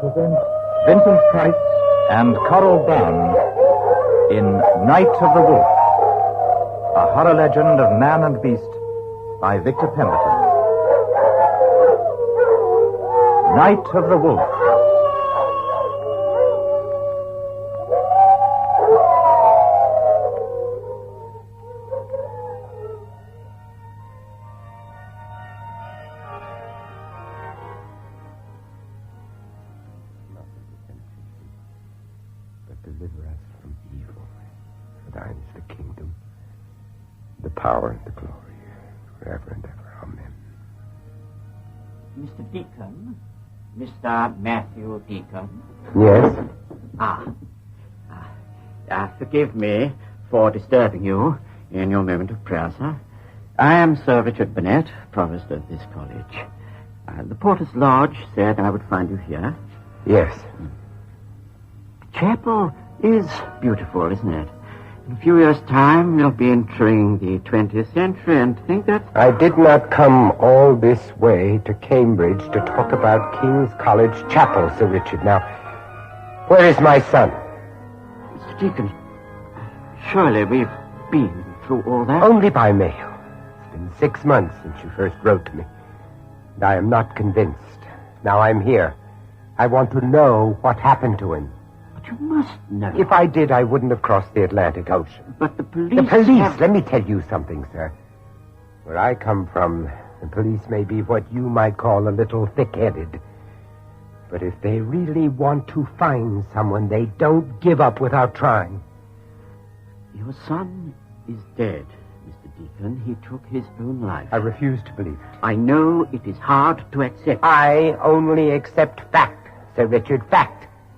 present Vincent Price and Courtauld in Night of the Wolf, a horror legend of man and beast by Victor Pemberton. Night of the Wolf. Deliver us from evil. For thine is the kingdom, the power, and the glory, forever and ever. Amen. Mr. Deacon? Mr. Matthew Deacon? Yes? Forgive me for disturbing you in your moment of prayer, sir. I am Sir Richard Burnett, provost of this college. The Porter's Lodge said I would find you here. Yes. Chapel is beautiful, isn't it? In a few years' time, we'll be entering the 20th century and think that... I did not come all this way to Cambridge to talk about King's College Chapel, Sir Richard. Now, where is my son? Mr. Deacon, surely we've been through all that? Only by mail. It's been 6 months since you first wrote to me. And I am not convinced. Now I'm here. I want to know what happened to him. You must know. If I did, I wouldn't have crossed the Atlantic Ocean. But the police... The police! Let me tell you something, sir. Where I come from, the police may be what you might call a little thick-headed. But if they really want to find someone, they don't give up without trying. Your son is dead, Mr. Deacon. He took his own life. I refuse to believe it. I know it is hard to accept. I only accept fact, Sir Richard, fact.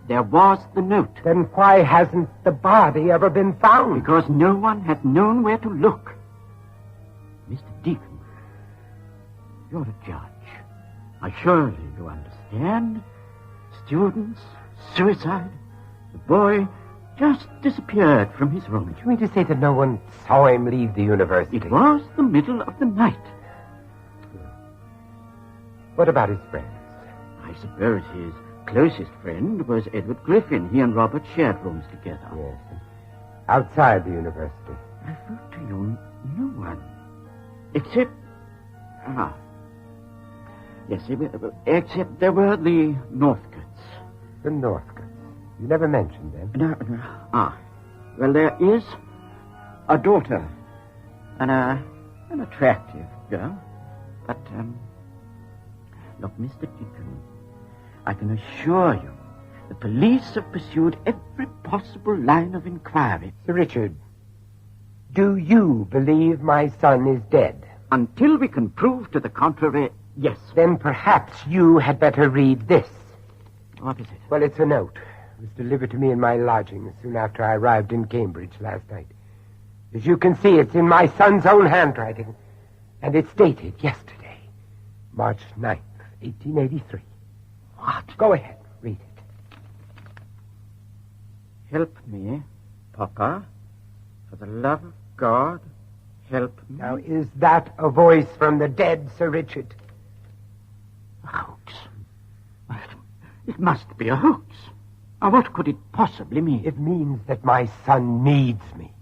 There was the note. Then why hasn't the body ever been found? Because no one had known where to look. Mr. Deacon, you're a judge. Surely you understand. Students, suicide. The boy just disappeared from his room. Do you mean to say that no one saw him leave the university? It was the middle of the night. What about his friends? I suppose his closest friend was Edward Griffin. He and Robert shared rooms together. Yes. Outside the university. I wrote to you, no one. Except... Yes, except there were the Northcotes. The Northcotes? You never mentioned them. No. Well, there is a daughter. An attractive girl. But, look, Mr. Deacon, I can assure you, the police have pursued every possible line of inquiry. Sir Richard, do you believe my son is dead? Until we can prove to the contrary, yes. Then perhaps you had better read this. What is it? Well, it's a note. It was delivered to me in my lodgings soon after I arrived in Cambridge last night. As you can see, it's in my son's own handwriting. And it's dated yesterday, March 9th, 1883. What? Go ahead, read it. Help me, Papa. For the love of God, help me. Now, is that a voice from the dead, Sir Richard? A hoax. It must be a hoax. What could it possibly mean? It means that my son needs me.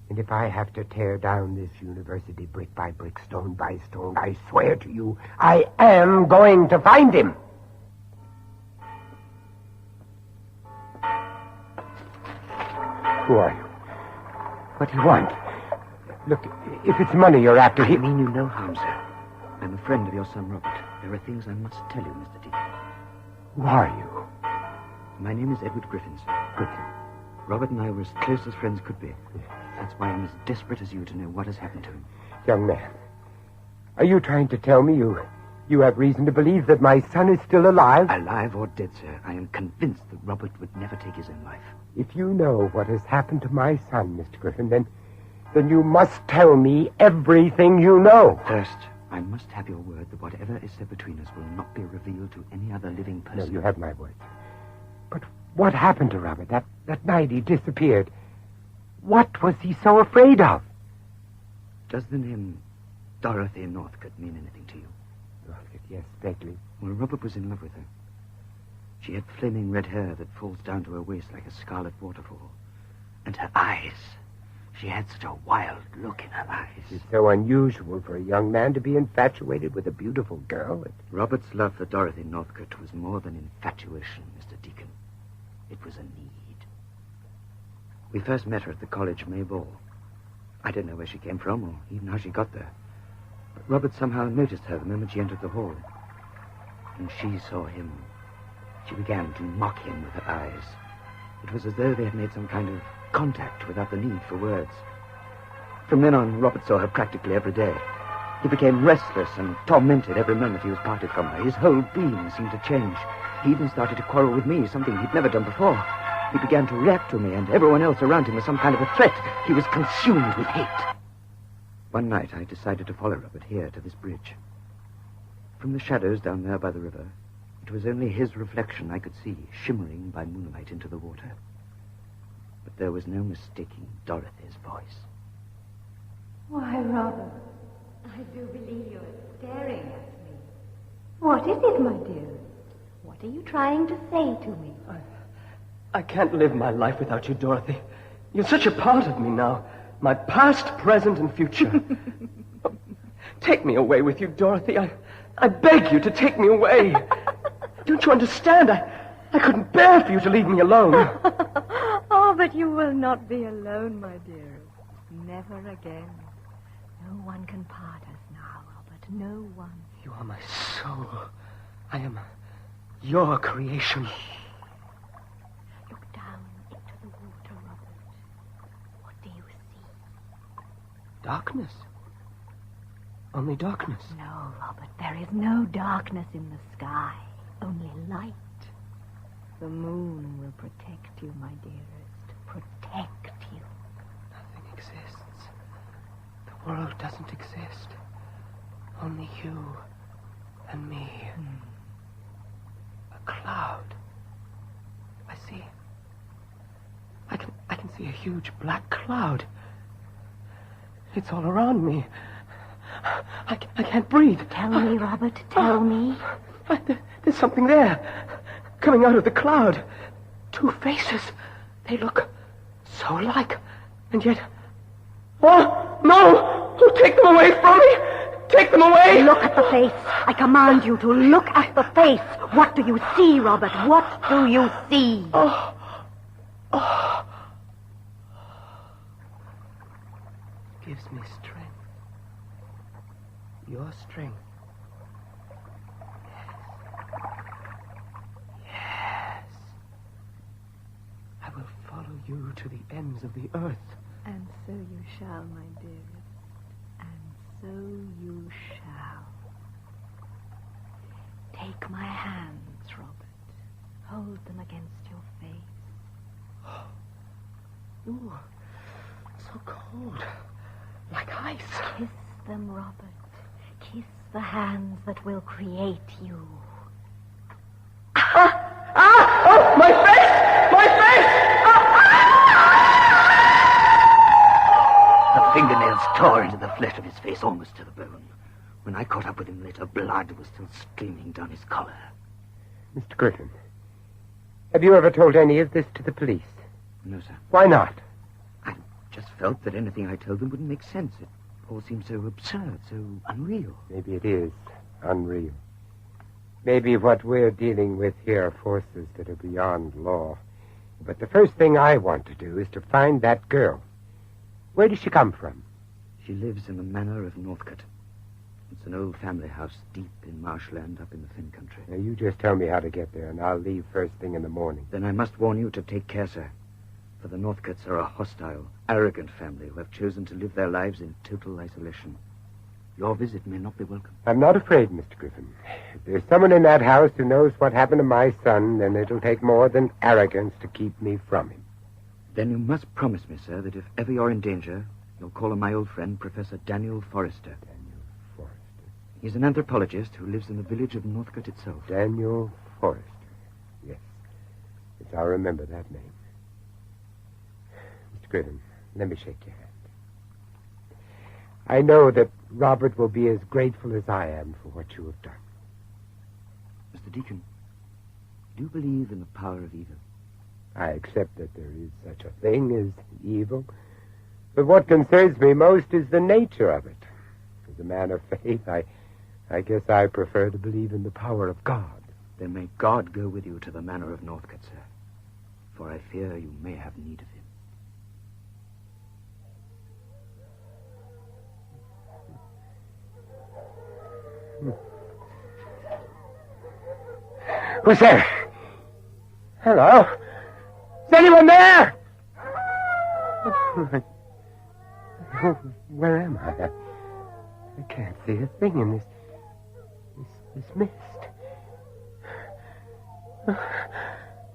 And if I have to tear down this university brick by brick, stone by stone, I swear to you, I am going to find him. Who are you? What do you want? Look, if it's money you're after... I mean you no harm, sir. I'm a friend of your son, Robert. There are things I must tell you, Mr. Deacon. Who are you? My name is Edward Griffin, sir. Griffin. Robert and I were as close as friends could be. That's why I'm as desperate as you to know what has happened to him. Young man, are you trying to tell me you have reason to believe that my son is still alive? Alive or dead, sir, I am convinced that Robert would never take his own life. If you know what has happened to my son, Mr. Griffin, then you must tell me everything you know. First, I must have your word that whatever is said between us will not be revealed to any other living person. No, you have my word. But what happened to Robert? That night he disappeared. What was he so afraid of? Does the name Dorothy Northcott mean anything to you? Northcott, yes, vaguely. Well, Robert was in love with her. She had flaming red hair that falls down to her waist like a scarlet waterfall. And her eyes. She had such a wild look in her eyes. It's so unusual for a young man to be infatuated with a beautiful girl. Robert's love for Dorothy Northcott was more than infatuation, Mr. Deacon. It was a need. We first met her at the college May ball. I don't know where she came from or even how she got there. But Robert somehow noticed her the moment she entered the hall. And she saw him. She began to mock him with her eyes. It was as though they had made some kind of contact without the need for words. From then on, Robert saw her practically every day. He became restless and tormented every moment he was parted from her. His whole being seemed to change. He even started to quarrel with me, something he'd never done before. He began to react to me and everyone else around him as some kind of a threat. He was consumed with hate. One night, I decided to follow Robert here to this bridge. From the shadows down there by the river, it was only his reflection I could see, shimmering by moonlight into the water. But there was no mistaking Dorothy's voice. Why, Robert, I do believe you're staring at me. What is it, my dear? What are you trying to say to me? I can't live my life without you, Dorothy. You're such a part of me now. My past, present, and future. Take me away with you, Dorothy. I beg you to take me away. Don't you understand? I couldn't bear for you to leave me alone. Oh, but you will not be alone, my dear. Never again. No one can part us now, Robert. No one. You are my soul. I am your creation. Look down into the water, Robert. What do you see? Darkness. Only darkness. No, Robert, there is no darkness in the sky. Only light. The moon will protect you, my dearest. Protect you. Nothing exists. The world doesn't exist. Only you and me. A cloud. I see. I can see a huge black cloud. It's all around me. I can't breathe. Tell me, Robert, tell me. There's something there, coming out of the cloud. Two faces. They look so alike, and yet... Oh, no! Oh, take them away from me! Take them away! Look at the face. I command you to look at the face. What do you see, Robert? What do you see? Oh. It gives me strength. Your strength. Yes. I will follow you to the ends of the earth. And so you shall, my dearest. And so you shall. Take my hands, Robert. Hold them against your face. Ooh, so cold. Like ice. Kiss them, Robert. Kiss the hands that will create you. Oh, my face! My face! The fingernails tore into the flesh of his face almost to the bone. When I caught up with him later, blood was still streaming down his collar. Mr. Griffin, have you ever told any of this to the police? No, sir. Why not? I just felt that anything I told them wouldn't make sense. It all seemed so absurd, so unreal. Maybe it is unreal. Maybe what we're dealing with here are forces that are beyond law. But the first thing I want to do is to find that girl. Where does she come from? She lives in the manor of Northcott. It's an old family house deep in marshland up in the Fen country. Now, you just tell me how to get there, and I'll leave first thing in the morning. Then I must warn you to take care, sir. For the Northcotts are a hostile, arrogant family who have chosen to live their lives in total isolation. Your visit may not be welcome. I'm not afraid, Mr. Griffin. If there's someone in that house who knows what happened to my son, then it'll take more than arrogance to keep me from him. Then you must promise me, sir, that if ever you're in danger, you'll call on my old friend, Professor Daniel Forrester. Daniel Forrester. He's an anthropologist who lives in the village of Northcote itself. Daniel Forrester. Yes. Yes, I'll remember that name. Mr. Griffin, let me shake your hand. I know that Robert will be as grateful as I am for what you have done. Mr. Deacon, do you believe in the power of evil? I accept that there is such a thing as evil. But what concerns me most is the nature of it. As a man of faith, I guess I prefer to believe in the power of God. Then may God go with you to the manor of Northcott, sir. For I fear you may have need of him. Who's there? Hello? Is anyone there? Where am I? I can't see a thing in this mist.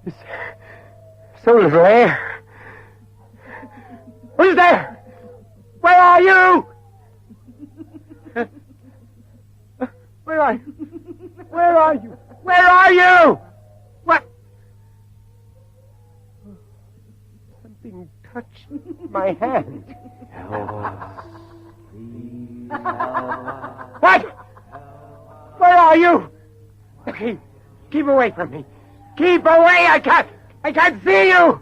There's so little air. Who's there? Where are you? Where are you? Where are you? Where are you? What? Something touched my hand. What? Where are you? Keep away from me. Keep away! I can't see you!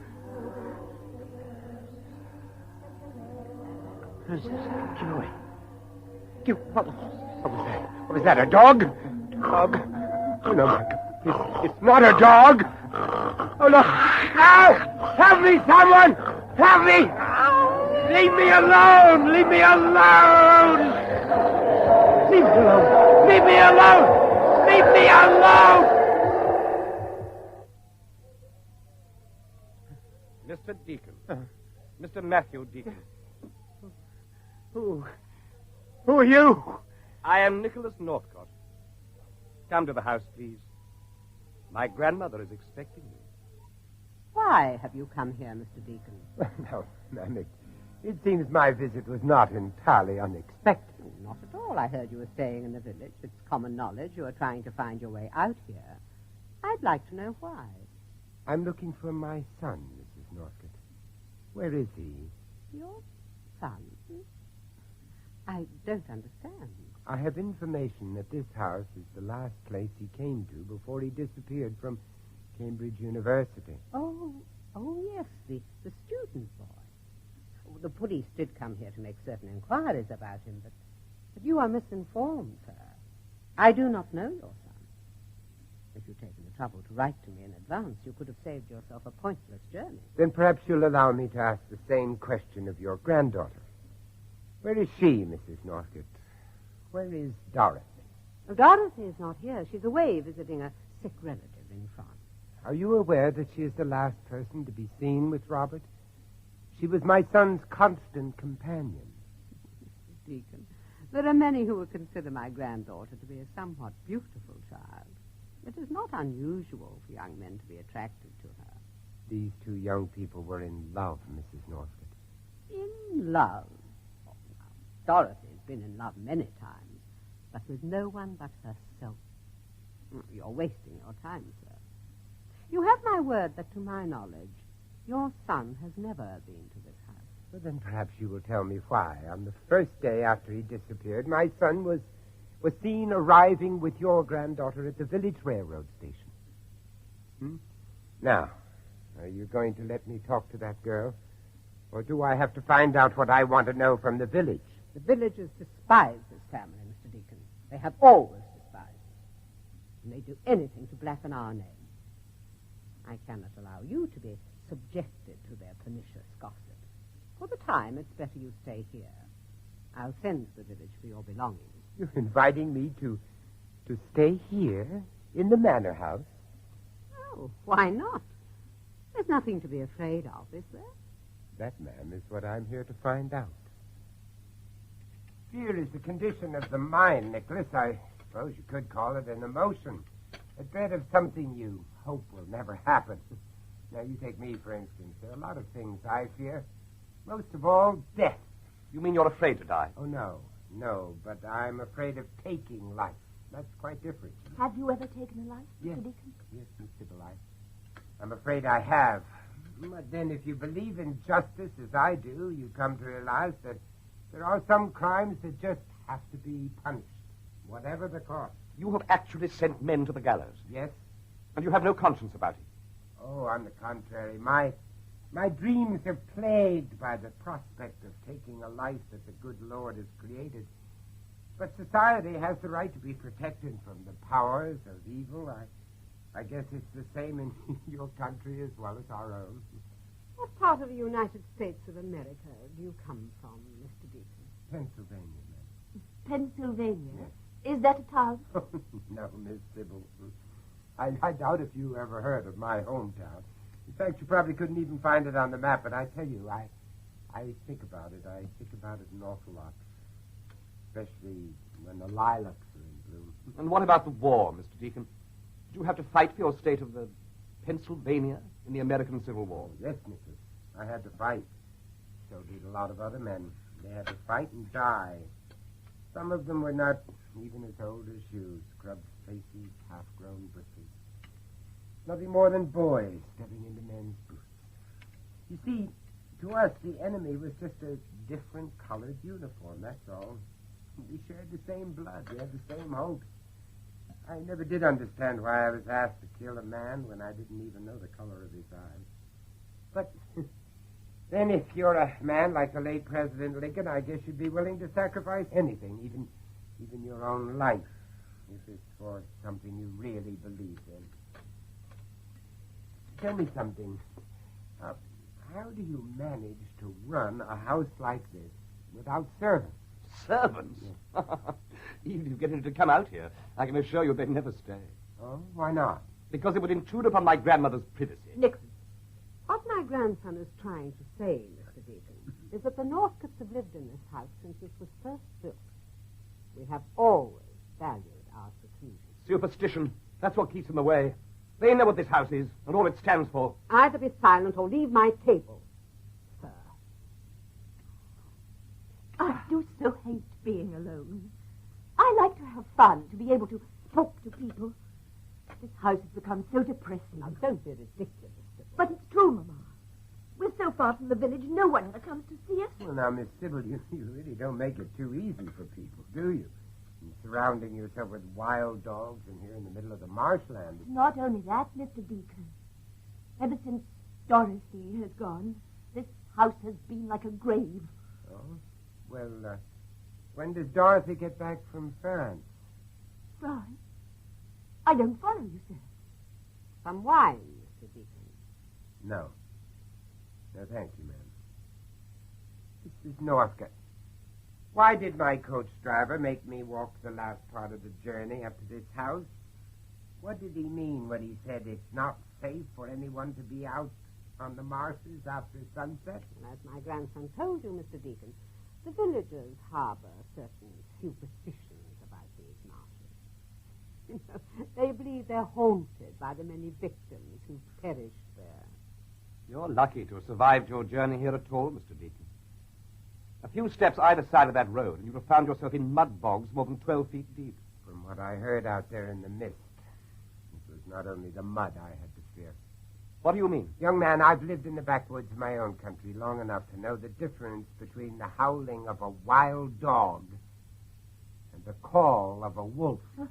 Keep away. What was that? What was that, a dog? Dog? Oh, no, my God. It's not a dog. Oh, no. Ow! Help me, someone! Help me! Leave me alone! Leave me alone! Leave me alone! Leave me alone! Leave me alone! Mr. Deacon. Mr. Matthew Deacon. Who are you? I am Nicholas Northcott. Come to the house, please. My grandmother is expecting you. Why have you come here, Mr. Deacon? No, ma'am, it seems my visit was not entirely unexpected. Not at all. I heard you were staying in the village. It's common knowledge you are trying to find your way out here. I'd like to know why. I'm looking for my son, Mrs. Northcott. Where is he? Your son? I don't understand. I have information that this house is the last place he came to before he disappeared from Cambridge University. Oh, yes, the student boy. The police did come here to make certain inquiries about him, but you are misinformed, sir. I do not know your son. If you'd taken the trouble to write to me in advance, you could have saved yourself a pointless journey. Then perhaps you'll allow me to ask the same question of your granddaughter. Where is she, Mrs. Northcott? Where is Dorothy? Oh, Dorothy is not here. She's away visiting a sick relative in France. Are you aware that she is the last person to be seen with Robert? She was my son's constant companion. Deacon, there are many who would consider my granddaughter to be a somewhat beautiful child. It is not unusual for young men to be attracted to her. These two young people were in love, Mrs. Northcott. In love? Oh, now, Dorothy's been in love many times, but with no one but herself. You're wasting your time, sir. You have my word that, to my knowledge, your son has never been to this house. Well, then perhaps you will tell me why. On the first day after he disappeared, my son was seen arriving with your granddaughter at the village railroad station. Now, are you going to let me talk to that girl? Or do I have to find out what I want to know from the village? The villagers despise this family, Mr. Deacon. They have always despised it. And they do anything to blacken our name. I cannot allow you to be subjected to their pernicious gossip. For the time, it's better you stay here. I'll send to the village for your belongings. You're inviting me to stay here in the manor house? Oh, why not? There's nothing to be afraid of, is there? That, ma'am, is what I'm here to find out. Fear is the condition of the mind, Nicholas. I suppose you could call it an emotion. A dread of something you hope will never happen. Now, you take me, for instance. There are a lot of things I fear. Most of all, death. You mean you're afraid to die? Oh, no, but I'm afraid of taking life. That's quite different. Have you ever taken a life, Yes. Mr. Deacon? Yes, Miss Sybil, I'm afraid I have. But then if you believe in justice as I do, you come to realize that there are some crimes that just have to be punished, whatever the cost. You have actually sent men to the gallows. Yes, And you have no conscience about it. Oh, on the contrary, my dreams are plagued by the prospect of taking a life that the good Lord has created. But society has the right to be protected from the powers of evil. I guess it's the same in your country as well as our own. What part of the United States of America do you come from, Mr. Deacon? Pennsylvania, ma'am. Pennsylvania? Yes. Is that a town? No, Miss Sybil. I doubt if you ever heard of my hometown. In fact, you probably couldn't even find it on the map, but I tell you, I think about it. I think about it an awful lot. Especially when the lilacs are in bloom. And what about the war, Mr. Deacon? Did you have to fight for your state of the Pennsylvania in the American Civil War? Oh, yes, Nicholas. I had to fight. So did a lot of other men. They had to fight and die. Some of them were not even as old as you, scrubbed faces, half-grown bristles. Nothing more than boys stepping into men's boots. You see, to us, the enemy was just a different colored uniform, that's all. We shared the same blood. We had the same hopes. I never did understand why I was asked to kill a man when I didn't even know the color of his eyes. But then if you're a man like the late President Lincoln, I guess you'd be willing to sacrifice anything, even your own life, if it's for something you really believe in. Tell me something. How do you manage to run a house like this without servants? Servants? Yes. Even if you get him to come out here, I can assure you they'd never stay. Oh, why not? Because it would intrude upon my grandmother's privacy. Nixon, what my grandson is trying to say, Mr. Deacon, is that the Northcotes have lived in this house since it was first built. We have always valued our seclusion. Superstition. That's what keeps them away. They know what this house is and all it stands for. Either be silent or leave my table, sir. I do so hate being alone. I like to have fun, to be able to talk to people. This house has become so depressing. Now, don't be ridiculous. But it's true, Mamma. We're so far from the village, no one ever comes to see us. Well, now, Miss Sybil, you really don't make it too easy for people, do you? And surrounding yourself with wild dogs and here in the middle of the marshland. It's not only that, Mr. Deacon. Ever since Dorothy has gone, this house has been like a grave. Oh? Well, when does Dorothy get back from France? France? I don't follow you, sir. Some wine, Mr. Deacon. No. No, thank you, ma'am. This is Northcott. Why did my coach driver make me walk the last part of the journey up to this house? What did he mean when he said it's not safe for anyone to be out on the marshes after sunset? As my grandson told you, Mr. Deacon, the villagers harbor certain superstitions about these marshes. You know, they believe they're haunted by the many victims who perished there. You're lucky to have survived your journey here at all, Mr. Deacon. A few steps either side of that road, and you'd have found yourself in mud bogs more than 12 feet deep. From what I heard out there in the mist, it was not only the mud I had to fear. What do you mean? Young man, I've lived in the backwoods of my own country long enough to know the difference between the howling of a wild dog and the call of a wolf. But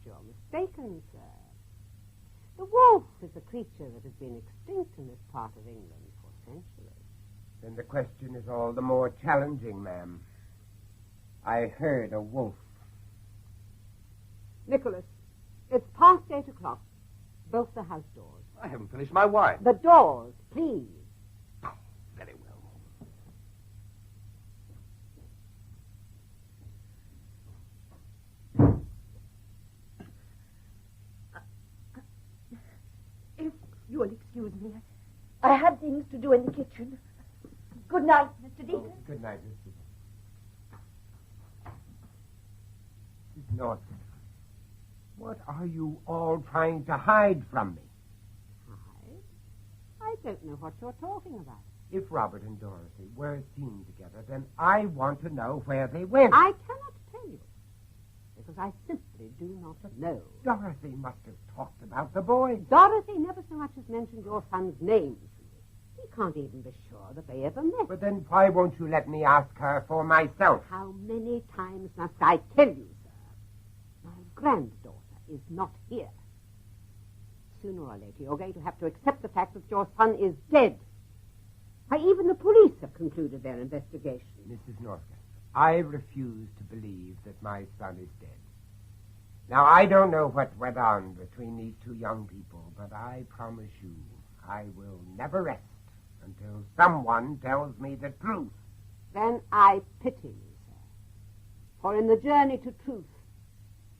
you're mistaken, sir. The wolf is a creature that has been extinct in this part of England for centuries. Then the question is all the more challenging, ma'am. I heard a wolf. Nicholas, it's past 8 o'clock. Both the house doors. I haven't finished my wine. The doors, please. Very well. If you'll excuse me, I have things to do in the kitchen. Good night, Mr. Deacon. Oh, good night, Mr. Deacon. North, what are you all trying to hide from me? I don't know what you're talking about. If Robert and Dorothy were seen together, then I want to know where they went. I cannot tell you, because I simply do not know. Dorothy must have talked about the boy. Dorothy never so much as mentioned your son's name to me. He can't even be sure that they ever met. But then why won't you let me ask her for myself? How many times must I tell you, sir? My granddaughter is not here. sooner or later you're going to have to accept the fact that your son is dead. Why, even the police have concluded their investigation. Mrs. Northcott, I refuse to believe that my son is dead. Now, I don't know what went on between these two young people, but I promise you, I will never rest until someone tells me the truth. Then I pity you, sir. For in the journey to truth,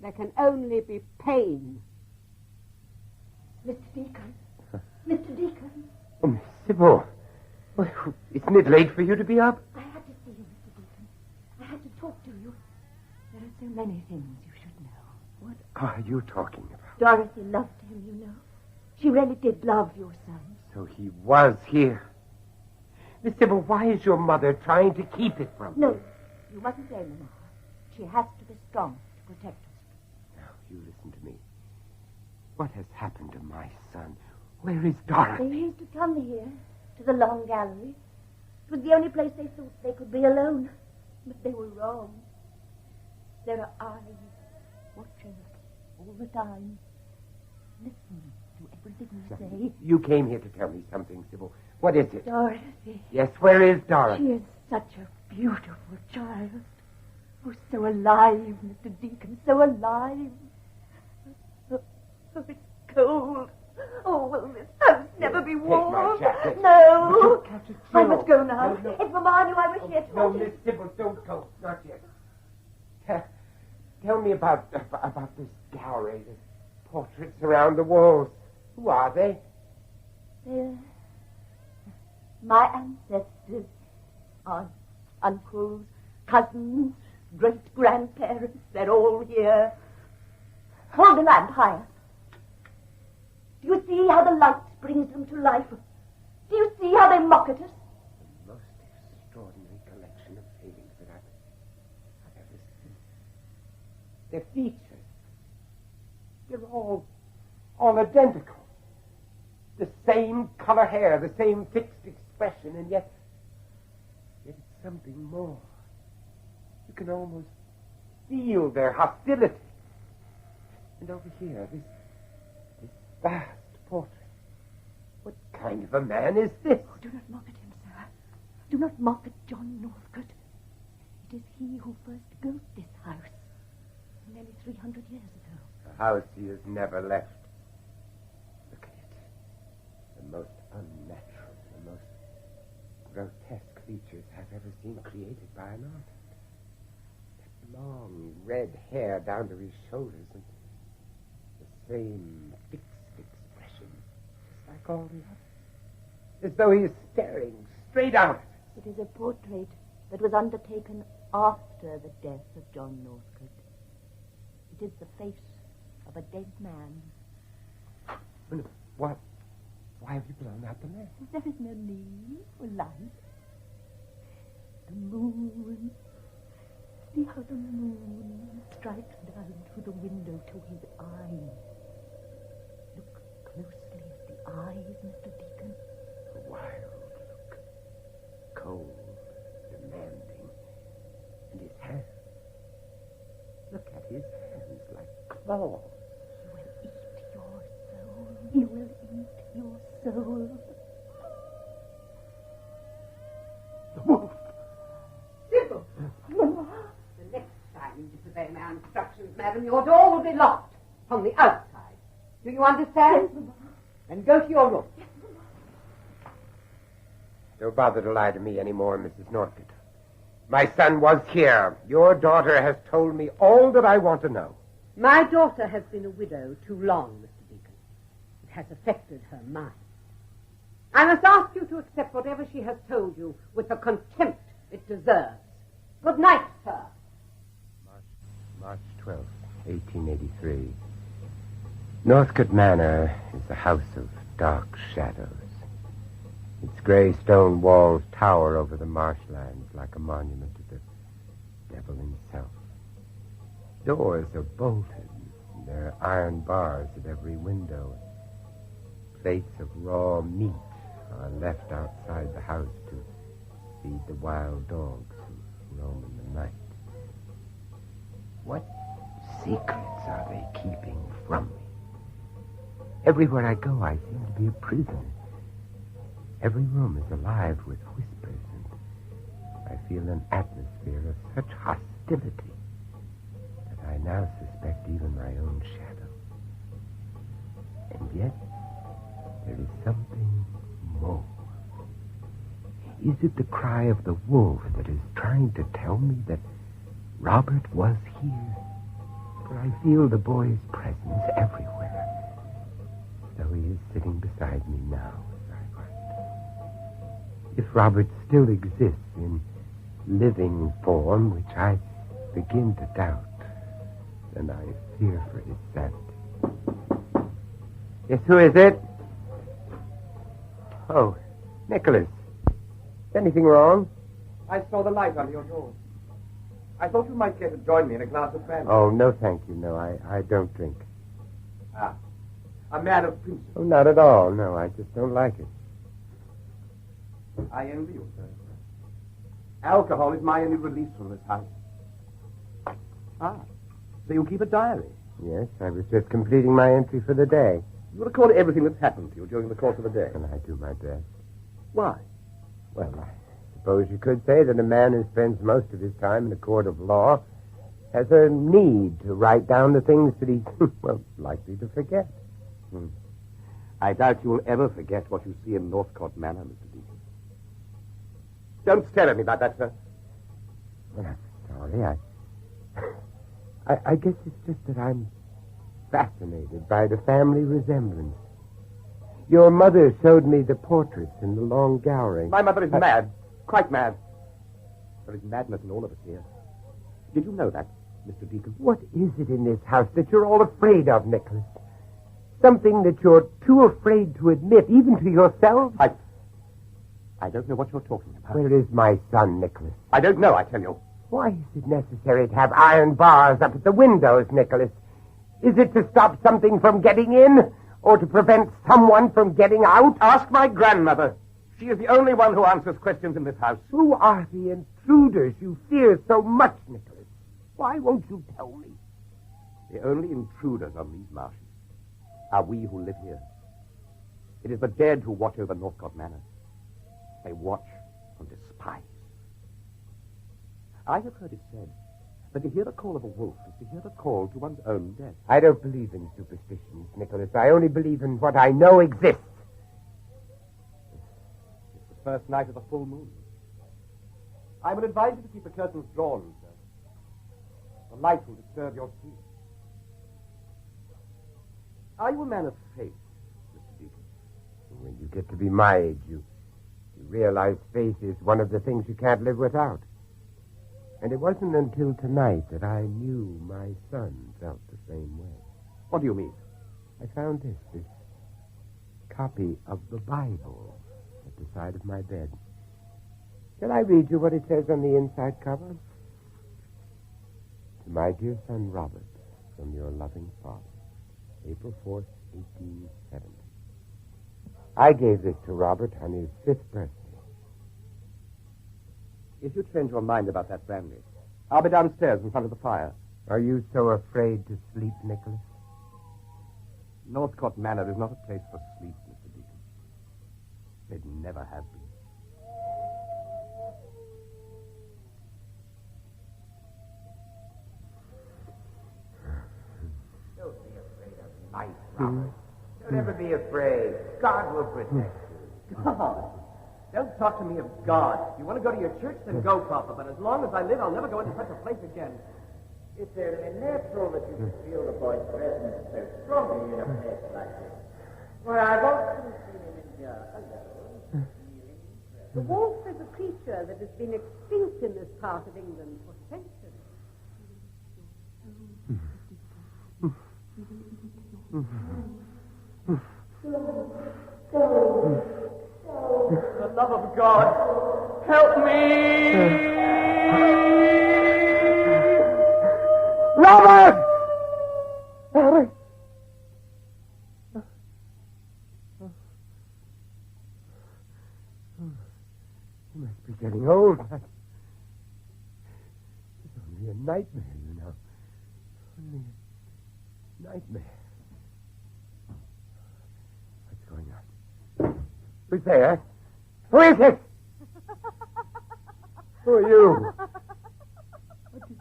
there can only be pain. Mr. Deacon. Mr. Deacon. Oh, Miss Sybil. Well, isn't it late for you to be up? I had to see you, Mr. Deacon. I had to talk to you. There are so many things you should know. What are you talking about? Dorothy loved him, you know. She really did love your son. So he was here. Miss Sybil, why is your mother trying to keep it from No, me? you mustn't blame her. She has to be strong to protect us. Now, you listen to me. What has happened to my son? Where is Dorothy? They used to come here, to the long gallery. It was the only place they thought they could be alone. But they were wrong. There are eyes watching us all the time, listening to everything we say. You came here to tell me something, Sybil. What is it? Dorothy. Yes, where is Dorothy? She is such a beautiful child. Oh, so alive, Mr. Deacon, so alive. Oh, it's cold. Oh, will this house never be warm? Take my jacket. No. But you'll catch a chill. I must go now. No. If Mamma knew I was here to No, watch Miss it. Sybil, don't go. Not yet. Tell me about this gallery, the portraits around the walls. Who are they? They're my ancestors, aunts, uncles, cousins, great-grandparents. They're all here. Hold the lamp higher. Do you see how the light brings them to life? Do you see how they mock at us? The most extraordinary collection of paintings that I've ever seen. Their features. They're all identical. The same color hair, the same fixed expression, and yet it's something more. You can almost feel their hostility. And over here, this vast portrait. What kind of a man is this? Oh, do not mock at him, sir. Do not mock at John Northcott. It is he who first built this house nearly 300 years ago. A house he has never left. Look at it. The most unnatural, the most grotesque features I've ever seen created by an artist. That long red hair down to his shoulders and the same fixed expression, just like all the others. As though he is staring straight out at us. It is a portrait that was undertaken after the death of John Northcott. It is the face of a dead man. What? Why have you blown out the lamp? There is no need for light. The moon. See how the moon strikes down through the window to his eyes. Look closely at the eyes, Mr. Deacon. A wild look. Cold, demanding. And his hands. Look at his hands like claws. He will eat your soul. The wolf. Sybil! The next time you disobey my instructions, madam, your door will be locked from the outside. Do you understand? Yes, Then go to your room. Don't bother to lie to me anymore, Mrs. Northcott. My son was here. Your daughter has told me all that I want to know. My daughter has been a widow too long, Mr. Deacon. It has affected her mind. I must ask you to accept whatever she has told you with the contempt it deserves. Good night, sir. March 12th, 1883. Northcote Manor is a house of dark shadows. Its gray stone walls tower over the marshlands like a monument to the devil himself. Doors are bolted, and there are iron bars at every window. Plates of raw meat are left outside the house to feed the wild dogs who roam in the night. What secrets are they keeping from me? Everywhere I go, I seem to be a prisoner. Every room is alive with whispers, and I feel an atmosphere of such hostility that I now suspect even my own shadow. And yet, there is something more. Is it the cry of the wolf that is trying to tell me that Robert was here? For I feel the boy's presence everywhere, though he is sitting beside me now as I write. If Robert still exists in living form, which I begin to doubt, then I fear for his sanity. Yes, who is it? Oh, Nicholas. Is anything wrong? I saw the light under your door. I thought you might care to join me in a glass of brandy. Oh, no, thank you. No, I don't drink. Ah, a man of principle. Oh, not at all. No, I just don't like it. I envy you, sir. Alcohol is my only release from this house. Ah, so you keep a diary? Yes, I was just completing my entry for the day. You record everything that's happened to you during the course of the day. And I do my best. Why? Well, I suppose you could say that a man who spends most of his time in a court of law has a need to write down the things that he's, well, likely to forget. I doubt you will ever forget what you see in Northcote Manor, Mr. Deacon. Don't stare at me like that, sir. Well, I'm sorry. I guess it's just that I'm fascinated by the family resemblance. Your mother showed me the portraits in the long gallery. My mother is mad. Quite mad. There is madness in all of us here. Did you know that, Mr. Deacon? What is it in this house that you're all afraid of, Nicholas? Something that you're too afraid to admit, even to yourself? I don't know what you're talking about. Where is my son, Nicholas? I don't know, I tell you. Why is it necessary to have iron bars up at the windows, Nicholas? Is it to stop something from getting in, or to prevent someone from getting out? Ask my grandmother. She is the only one who answers questions in this house. Who are the intruders you fear so much, Nicholas? Why won't you tell me? The only intruders on these marshes are we who live here. It is the dead who watch over Northcote Manor. They watch and despise. I have heard it said that to hear the call of a wolf is to hear the call to one's own death. I don't believe in superstitions, Nicholas. I only believe in what I know exists. It's the first night of the full moon. I would advise you to keep the curtains drawn, sir. The light will disturb your sleep. Are you a man of faith, Mr. Deacon? When you get to be my age, you realize faith is one of the things you can't live without. And it wasn't until tonight that I knew my son felt the same way. What do you mean? I found this copy of the Bible at the side of my bed. Shall I read you what it says on the inside cover? To my dear son Robert, from your loving father, April 4th, 1870. I gave this to Robert on his 5th birthday. If you change your mind about that brandy, I'll be downstairs in front of the fire. Are you so afraid to sleep, Nicholas? Northcote Manor is not a place for sleep, Mr. Deacon. It never has been. Don't be afraid of life, Robert. Don't ever be afraid. God will protect you. God. Don't talk to me of God. If you want to go to your church, then go, Papa. But as long as I live, I'll never go into such a place again. It's certainly natural that you feel the boy's presence so strongly in a place like this. Why, I've often seen him in here alone. The wolf is a creature that has been extinct in this part of England for centuries. For the love of God, help me! Robert! Robert! You must be getting old. It's only a nightmare, you know. Only a nightmare. Who's there? Who is it? Who are you?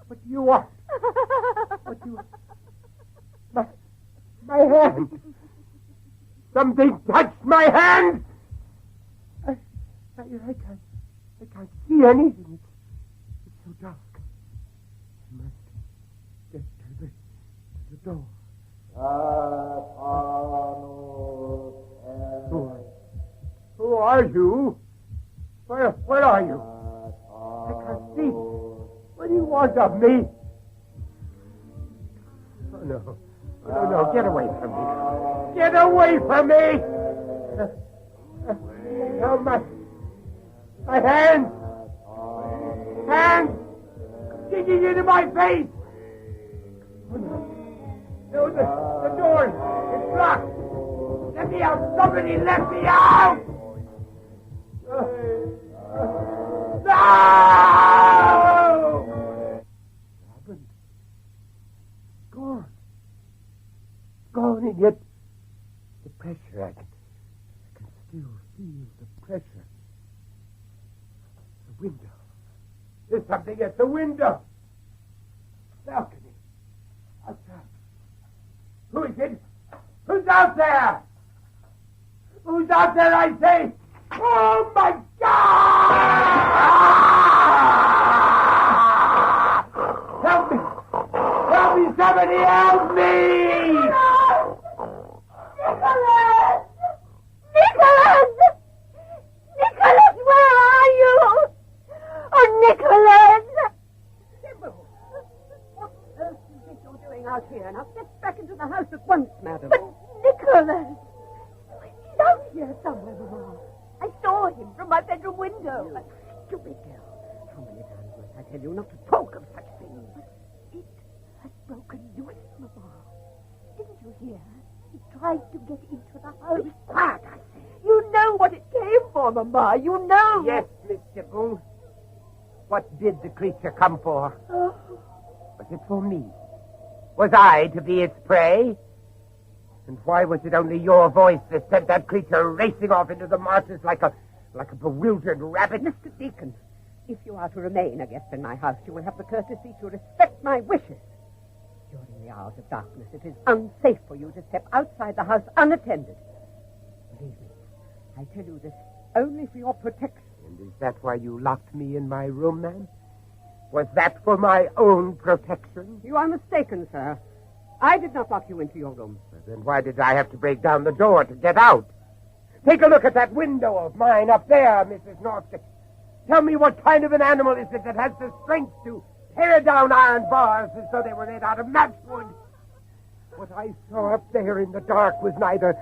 What do you want? What do you want? My hand! Something touched my hand! I can't see anything. It's so dark. I must get to the door. Who are you? Where are you? I can't see. What do you want of me? Oh, no. Oh, no, get away from me. Get away from me! Oh, my hands! Hands! Digging into my face! Oh, no. No, the door is blocked! Let me out! Somebody let me out! No! Robin. Gone. Gone, and yet the pressure, I can still feel the pressure. The window. There's something at the window. Balcony. Outside. Who is it? Who's out there? Who's out there, I say? Oh, my God! Help me! Help me! Somebody help me! Nicholas! Nicholas! Nicholas, where are you? Oh, Nicholas! Sybil! What earth is it you're doing out here? Now get back into the house at once, madam. But Nicholas! He's out here somewhere, Mamma. I saw him from my bedroom window. You stupid girl. How many times must I tell you not to talk of such things? It has broken loose, Mamma. Didn't you hear? He tried to get into the house. Be quiet, I say. You know what it came for, Mamma. You know. Yes, Mr. Boone. What did the creature come for? Oh. Was it for me? Was I to be its prey? And why was it only your voice that sent that creature racing off into the marshes like a bewildered rabbit? Mr. Deacon, if you are to remain a guest in my house, you will have the courtesy to respect my wishes. During the hours of darkness, it is unsafe for you to step outside the house unattended. Believe me, I tell you this only for your protection. And is that why you locked me in my room, then? Was that for my own protection? You are mistaken, sir. I did not lock you into your room. Then why did I have to break down the door to get out? Take a look at that window of mine up there, Mrs. Northcott. Tell me what kind of an animal is it that has the strength to tear down iron bars as though they were made out of matchwood? What I saw up there in the dark was neither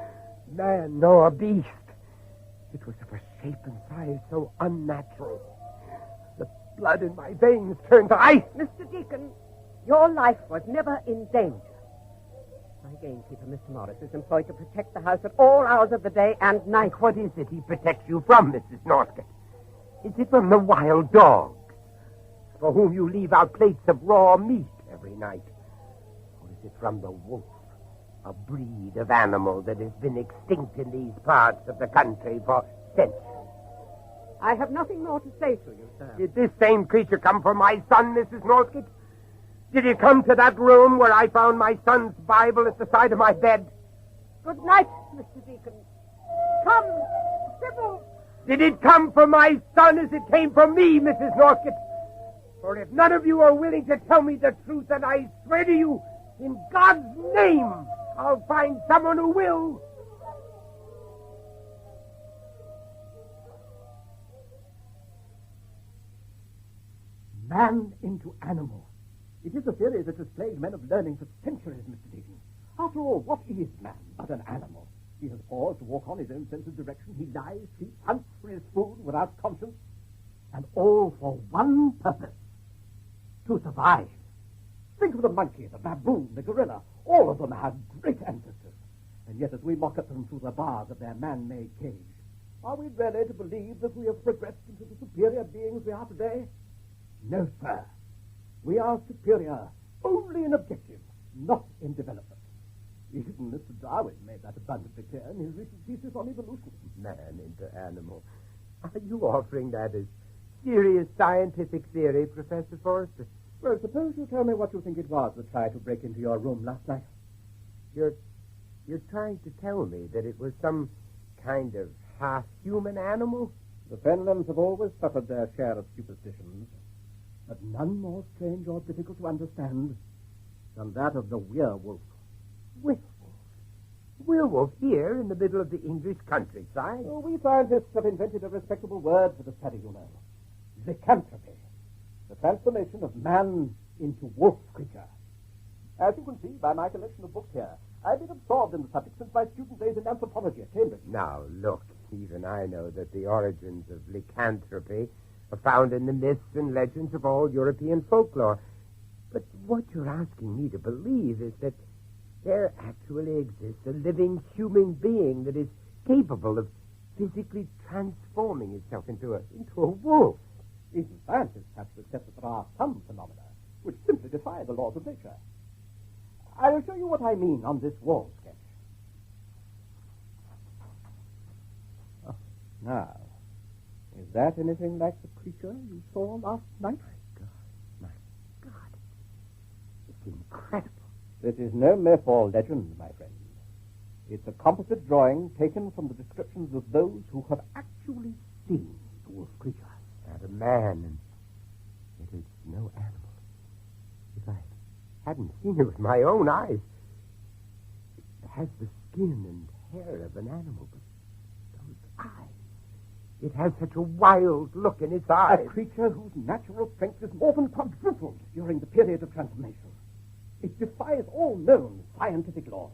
man nor beast. It was of a shape and size so unnatural. The blood in my veins turned to ice. Mr. Deacon, your life was never in danger. My gamekeeper, Mr. Morris, is employed to protect the house at all hours of the day and night. What is it he protects you from, Mrs. Northcott? Is it from the wild dogs, for whom you leave out plates of raw meat every night? Or is it from the wolf, a breed of animal that has been extinct in these parts of the country for centuries? I have nothing more to say to you, sir. Did this same creature come for my son, Mrs. Northcott? Did it come to that room where I found my son's Bible at the side of my bed? Good night, Mr. Deacon. Come, Sybil. Did it come for my son as it came for me, Mrs. Northcott? For if none of you are willing to tell me the truth, then I swear to you, in God's name, I'll find someone who will. Man into animal. It is a theory that has plagued men of learning for centuries, Mr. Deacon. After all, what is man but an animal? He has paused to walk on his own sense of direction. He lies, sleeps, hunts for his food without conscience. And all for one purpose. To survive. Think of the monkey, the baboon, the gorilla. All of them have great ancestors. And yet as we mock at them through the bars of their man-made cage, are we really to believe that we have progressed into the superior beings we are today? No, sir. We are superior only in objective, not in development. Even Mr. Darwin made that abundantly clear in his recent thesis on evolution. Man into animal. Are you offering that as serious scientific theory, Professor Forrester? Well, suppose you tell me what you think it was that tried to break into your room last night. You're trying to tell me that it was some kind of half-human animal? The Fenlands have always suffered their share of superstitions, but none more strange or difficult to understand than that of the werewolf. Werewolf? Werewolf here in the middle of the English countryside? Oh, we scientists have invented a respectable word for the study, you know. Lycanthropy. The transformation of man into wolf creature. As you can see by my collection of books here, I've been absorbed in the subject since my student days in anthropology at Cambridge. Now, look, even I know that the origins of lycanthropy are found in the myths and legends of all European folklore. But what you're asking me to believe is that there actually exists a living human being that is capable of physically transforming itself into a wolf. Even scientists have to accept that there are some phenomena which simply defy the laws of nature. I'll show you what I mean on this wall sketch. Oh, now, is that anything like the creature you saw last night? My God. It's incredible. This is no myth or legend, my friend. It's a composite drawing taken from the descriptions of those who have actually seen the wolf creature. Not a man, and it is no animal. If I hadn't seen it with my own eyes, it has the skin and hair of an animal, but those eyes. It has such a wild look in its eyes. A creature whose natural strength is more than quadrupled during the period of transformation. It defies all known scientific laws.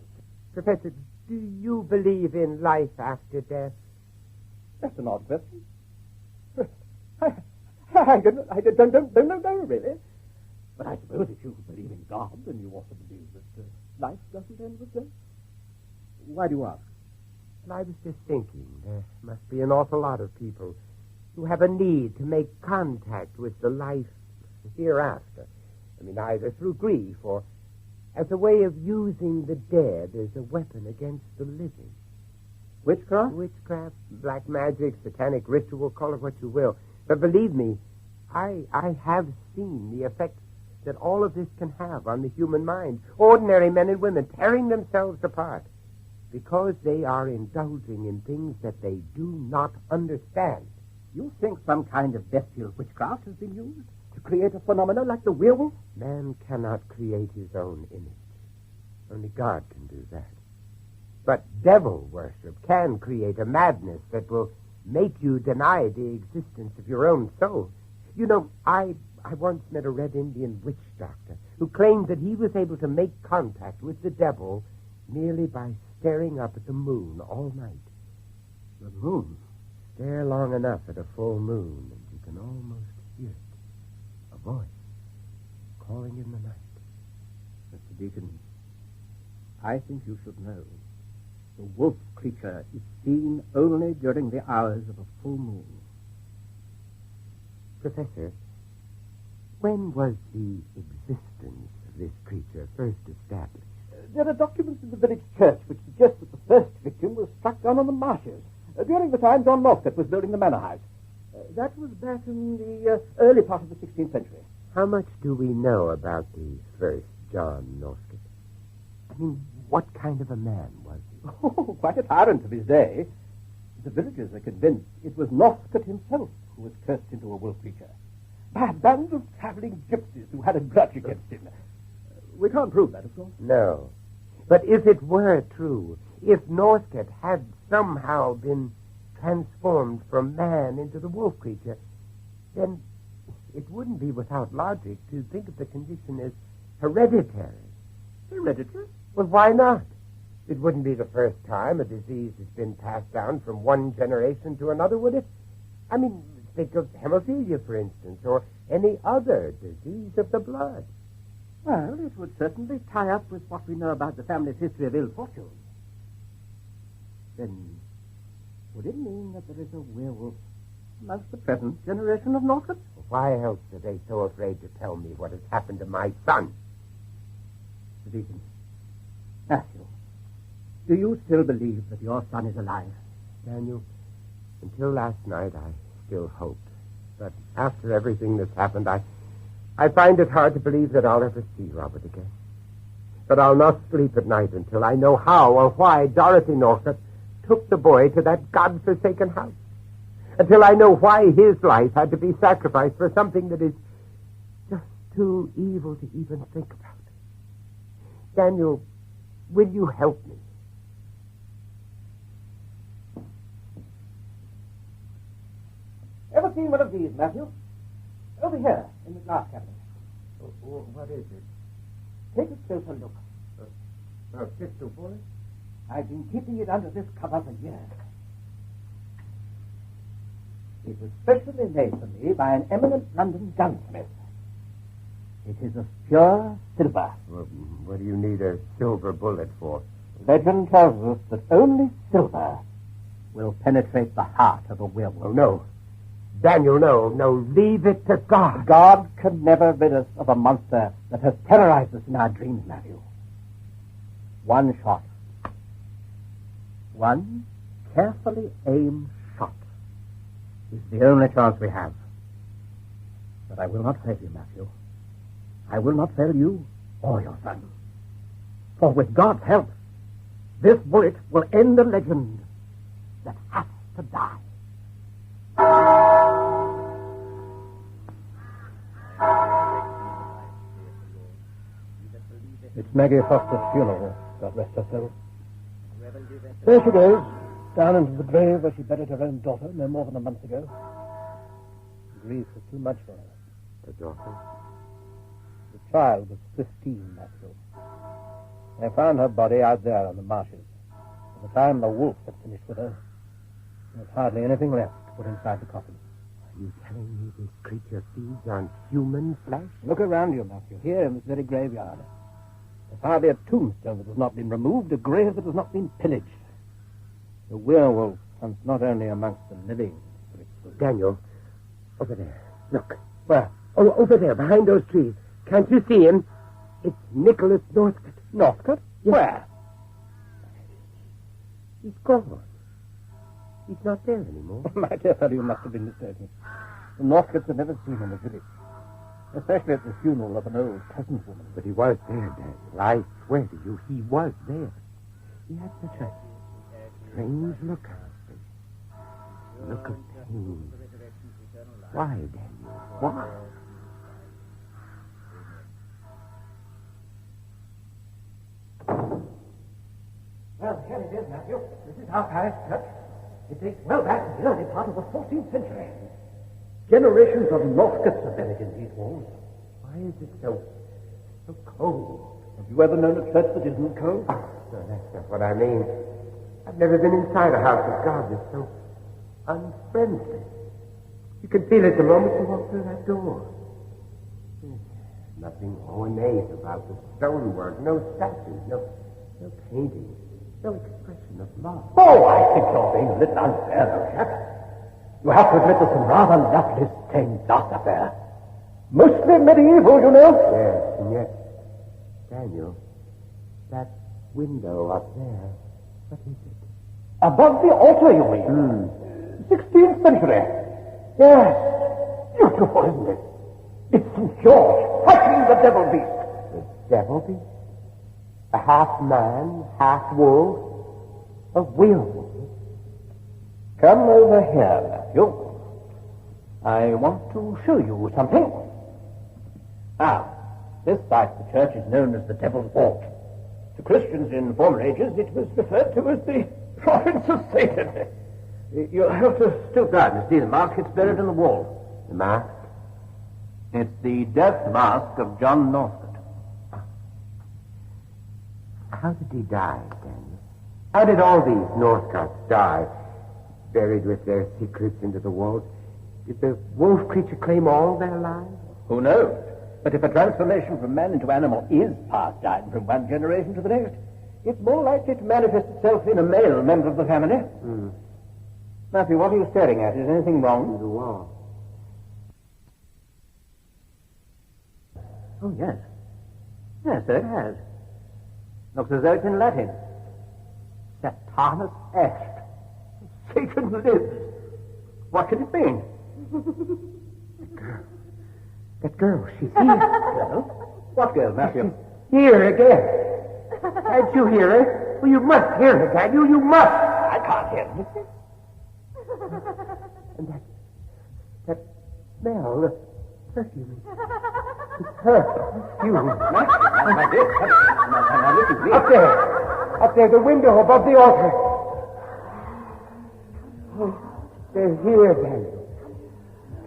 Professor, do you believe in life after death? That's an odd question. I don't know, really. But I suppose if you believe in God, then you also believe that life doesn't end with death. Why do you ask? Well, I was just thinking, there must be an awful lot of people who have a need to make contact with the life hereafter. I mean, either through grief or as a way of using the dead as a weapon against the living. Witchcraft? Witchcraft, black magic, satanic ritual, call it what you will. But believe me, I have seen the effects that all of this can have on the human mind. Ordinary men and women tearing themselves apart because they are indulging in things that they do not understand. You think some kind of bestial witchcraft has been used to create a phenomena like the werewolf? Man cannot create his own image. Only God can do that. But devil worship can create a madness that will make you deny the existence of your own soul. You know, I once met a Red Indian witch doctor who claimed that he was able to make contact with the devil merely by staring up at the moon all night. The moon? Stare long enough at a full moon, and you can almost hear it. A voice calling in the night. Mr. Deacon, I think you should know. The wolf creature is seen only during the hours of a full moon. Professor, when was the existence of this creature first established? There are documents in the village church which suggest that the first victim was struck down on the marshes during the time John Northcott was building the manor house. That was back in the early part of the 16th century. How much do we know about the first John Northcott? I mean, what kind of a man was he? Oh, quite a tyrant of his day. The villagers are convinced it was Northcott himself who was cursed into a wolf creature by a band of traveling gypsies who had a grudge against him. We can't prove that, of course. No. But if it were true, if Northcott had somehow been transformed from man into the wolf creature, then it wouldn't be without logic to think of the condition as hereditary. Hereditary? Well, why not? It wouldn't be the first time a disease has been passed down from one generation to another, would it? I mean, think of hemophilia, for instance, or any other disease of the blood. Well, it would certainly tie up with what we know about the family's history of ill fortune. Then, would it mean that there is a werewolf amongst the present generation of Northcott? Why else are they so afraid to tell me what has happened to my son? Deacon, Matthew, Do you still believe that your son is alive? Daniel, until last night I still hoped. But after everything that's happened, I find it hard to believe that I'll ever see Robert again. But I'll not sleep at night until I know how or why Dorothy Northcott took the boy to that God-forsaken house. Until I know why his life had to be sacrificed for something that is just too evil to even think about. Daniel, will you help me? Ever seen one of these, Matthew? Over here, in the glass cabinet. What is it? Take a closer look. A pistol bullet? I've been keeping it under this cover for years. It was specially made for me by an eminent London gunsmith. It is of pure silver. Well, what do you need a silver bullet for? Legend tells us that only silver will penetrate the heart of a werewolf. Oh, no. Daniel, no, leave it to God. God can never rid us of a monster that has terrorized us in our dreams, Matthew. One shot. One carefully aimed shot is the only chance we have. But I will not fail you, Matthew. I will not fail you or your son. For with God's help, this bullet will end a legend that has to die. It's Maggie Foster's funeral, God rest her soul. There she goes, down into the grave where she buried her own daughter no more than a month ago. Grief was too much for her. The daughter? The child was 15, Matthew. They found her body out there on the marshes. By the time the wolf had finished with her, there was hardly anything left to put inside the coffin. Are you telling me this creature feeds on human flesh? Look around you, Matthew, here in this very graveyard. There's hardly a tombstone that has not been removed, a grave that has not been pillaged. The werewolf hunts not only amongst the living, but it's the... Daniel, over there. Look. Where? Oh, over there, behind those trees. Can't you see him? It's Nicholas Northcott. Northcott? Yes. Where? He's gone. He's not there anymore. My dear fellow, you must have been mistaken. The Northcotts have never seen him in the village. Especially at the funeral of an old peasant woman. But he was there, Daniel. I swear to you, he was there. He had such a strange look on his face. Look of pain. Why, Daniel? Why? Well, here it is, Matthew. This is our parish church. It dates well back to the early part of the 14th century. Generations of Northcotts are buried in these walls. Why is it so cold? Have you ever known a church that isn't cold? Oh, no, that's not what I mean. I've never been inside a house of God that's so unfriendly. You can feel it the moment you walk through that door. Nothing ornate about the stonework, no statues, no painting, no expression of love. Oh, I think you're being a little unfair, though, chap. You have to admit there's some rather lovely stained glass up there. Mostly medieval, you know. Yes, and yet, Daniel, that window up there, what is it? Above the altar, you mean? 16th century. Yes. Beautiful, isn't it? It's St. George fighting the devil beast. The devil beast? A half man, half wolf, a werewolf. Come over here, Matthew. I want to show you something. Now, this side of the church is known as the Devil's Vault. To Christians in former ages, it was referred to as the province of Satan. You'll have to stoop down to see the mask. It's buried in the wall. The mask? It's the death mask of John Northcott. How did he die, Daniel? How did all these Northcotts die? Buried with their secrets into the walls? Did the wolf creature claim all their lives? Who knows? But if a transformation from man into animal is passed down from one generation to the next, it's more likely to manifest itself in a male member of the family. Matthew, what are you staring at? Is anything wrong? The wall. Oh, yes. Yes, so it has. Looks as though it's in Latin. That Thomas asked. Satan lives. What can it mean? That girl, she's here. Girl? What girl, Matthew? Here again. Can't you hear her? Well, you must hear her, can't you? You must. I can't hear her. And that smell, the perfume. It's her perfume. My dear, now listen, please. Up there, the window above the altar. Oh, they're here, Daniel.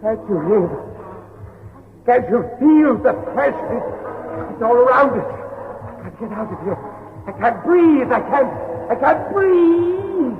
Can't you hear them? Can't you feel the pressure? It's all around us. I can't get out of here. I can't breathe. I can't breathe.